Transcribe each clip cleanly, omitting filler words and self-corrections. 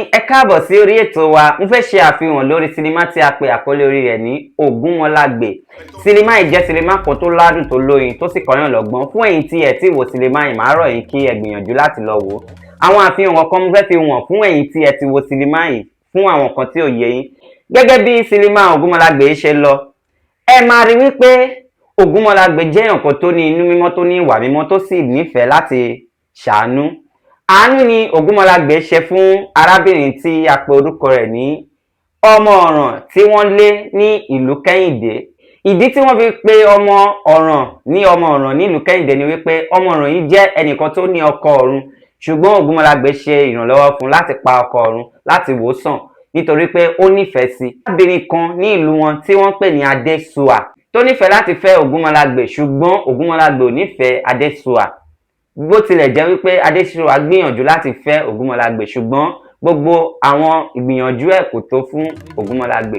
Ẹ káàbọ̀ sí orí ètò wa. Mo fẹ́ ṣe àfihàn lórí sinimá tí a pè àkọlé orí rẹ̀ ní Ògúnmọ́lágbè. Sinimá yìí jẹ́ sinimá kan tó ládùn tó lóyin tó sì kọ́yàn lọ́gbọ́n. Fún ẹ̀yin tí ẹ ti wo sinimá yìí, màá rọ̀ yín kí ẹ gbìyànjú láti lọ wò ó. Àwọn àfihàn kọ̀ọ̀kan mo fẹ́ fi wọ̀n fún ẹ̀yin tí ẹ ti wo sinimá yìí fún àwọn kan tí ò yé yín. Gẹ́gẹ́ bí sinimá Ògúnmọ́lágbè ṣe lọ, ẹ máa rí wípé Ògúnmọ́lágbè jẹ́ èèyàn kan tó ní inú mímọ́, tó ní ìwà mímọ́, tó sì nífẹ̀ẹ́ láti ṣàánú. Àánú ni Ògúnmọ́lágbè ṣe fún arábìnrin tí a pe orúkọ rẹ̀ ní ọmọ ọ̀ràn tí wọ́n lé ní ìlú Kẹ́hìndé. Ìdí tí wọ́n fi pe ọmọ ọ̀ràn ní ìlú Kẹ́hìndé ni wípé ọmọ ọ̀ràn yìí jẹ́ ẹnìkan tó ní ọkọ ọ̀run, ṣùgbọ́n Ògúnmọ́lágbè ṣe ìrànlọ́wọ́ fún láti pa ọkọ ọ̀run láti wò sàn nítorí pé ó nífẹ̀ẹ́ sí. Arábìnrin kan ní ìlú wọn tí wọ́n pè ní Adésùà tó nífẹ̀ẹ́ láti fẹ́ Ògúnmọ́lágbè, ṣùgbọ́n Ògúnmọ́lágbè ò nífẹ̀ẹ́ Adésùà. Bó tilẹ̀ jẹ́ wípé Adésùà gbìyànjú láti fẹ́ Ògúnmọ́lágbè, ṣùgbọ́n gbogbo àwọn ìgbìyànjú ẹ̀ kò tó fún Ògúnmọ́lágbè.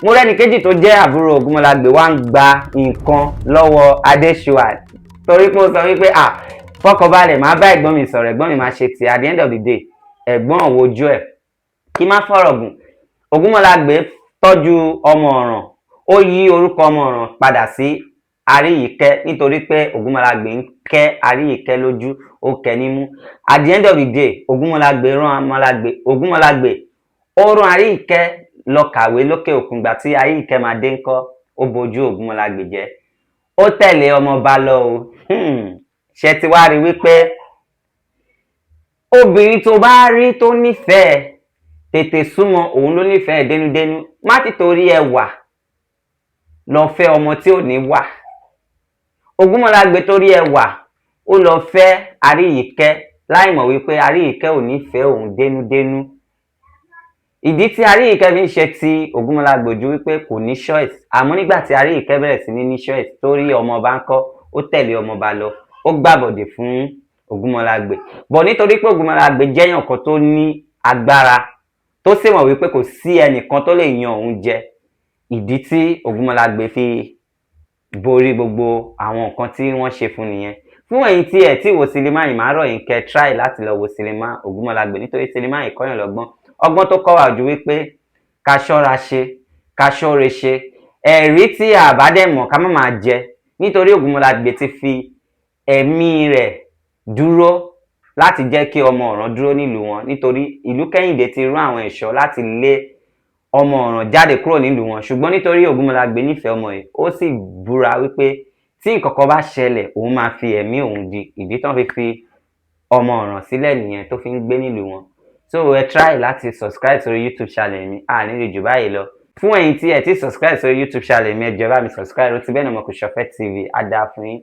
Mo rẹ́ni kejì tó jẹ́ àbúrò Ògúnmọ́lágbè wá ń gba nǹkan lọ́wọ́ Adésùà torí pé ó sọ wípé fọkànbalẹ̀, máa bá ẹ̀gbọ́n mi sọ̀rọ̀, ẹ̀gbọ́n mi máa ṣe ti at the end of the day. Ẹ̀gbọ́n wojú ẹ̀ kí má fọ̀rọ̀ gùn. Ògúnmọ́lágbè tọ́jú ọmọ ọ̀ràn, ó yí orúkọ ọmọ ọ̀ràn padà sí Aríyìíkẹ́ nítorí pé Ògúnmọ́lágbè ń kẹ́ Aríyìíkẹ́ lójú, ó kẹ́ nímú. At the end of the day, Ògúnmọ́lágbè ó rán Aríyìíkẹ́ lọ kàwé lókè òkun. Gbà tí Aríyìíkẹ́ máa dé ńkọ́, ó bojú Ògúnmọ́lágbè jẹ́, ó tẹ̀lé ọmọọba lọ o. Ṣé ti wá rí wípé obìnrin tó bá rí tó nífẹ̀ẹ́ tètè súnmọ́, òun ló nífẹ̀ẹ́ dénúdénú. Má ti torí ẹwà lọ fẹ́ ọmọ tí ò ní wà. Ògúnmọ́lágbè torí ẹwà ó lọ fẹ́ Aríyìíkẹ́ láì mọ̀ wípé Aríyìíkẹ́ ò nífẹ̀ẹ́ òun dénúdénú. Ìdí tí Aríyìíkẹ́ fi ń ṣe ti Ògúnmọ́lágbè ojú wípé kò ní choice. Àmọ́ nígbà tí Aríyìíkẹ́ bẹ̀rẹ̀ sí ní choice torí ọmọọba ńkọ́, ó tẹ̀lé ọmọọba lọ, ó gbàbọ̀dè fún Ògúnmọ́lágbè. Bọ̀ nítorí pé Ògúnmọ́lágbè jẹ́ èèyàn kan tó ní agbára, tó sì mọ̀ wípé kò sí ẹnìkan tó lè yan òun jẹ. Ìdí tí Ògúnmọ́lágbè fi borí gbogbo àwọn nǹkan tí wọ́n ṣe fún nìyẹn. Fún ẹ̀yin tí ẹ ti wo sinimá yìí, màá rọ̀ yín kẹ́ try láti lọ wo sinimá Ògúnmọ́lágbè nítorí sinimá yìí kọ́yàn lọ́gbọ́n. Ọgbọ́n tó kọ́ wa jù wípé ká ṣọ́ra ṣe, ká ṣọ́re ṣe. Ẹ̀rí tí a bá dẹ̀ mọ̀ ká má máa jẹ, nítorí Ògúnmọ́lágbè ti fi ẹ̀mí rẹ̀ dúró láti jẹ́ kí ọmọ ọ̀ràn dúró nílùú wọn, nítorí ìlú Kẹ́hìndé ti rán àwọn ẹ̀ṣọ́ láti lé ọmọ ọ̀ràn jáde kúrò nílùú wọn. Ṣùgbọ́n nítorí Ògúnmọ́lágbè nífẹ̀ẹ́ ọmọ yìí, ó sì búra wípé tí nǹkan kan bá ṣẹlẹ̀, òun máa fi ẹ̀mí òun di. Ìdí tán fi ọmọ ọ̀ràn sílẹ̀ nìyẹn tó fi ń gbé nílùú wọn. So ẹ try láti subscribe sórí YouTube channel mi, nílò jù báyìí lọ. Fún ẹ̀yin tí ẹ ti subscribe sórí YouTube channel mi, ẹ jọ̀ọ́ bá mi subscribe. Ó ti bẹ́ẹ̀ ni Ọmọkùnṣọ́fẹ́ TV á dáa fún yín.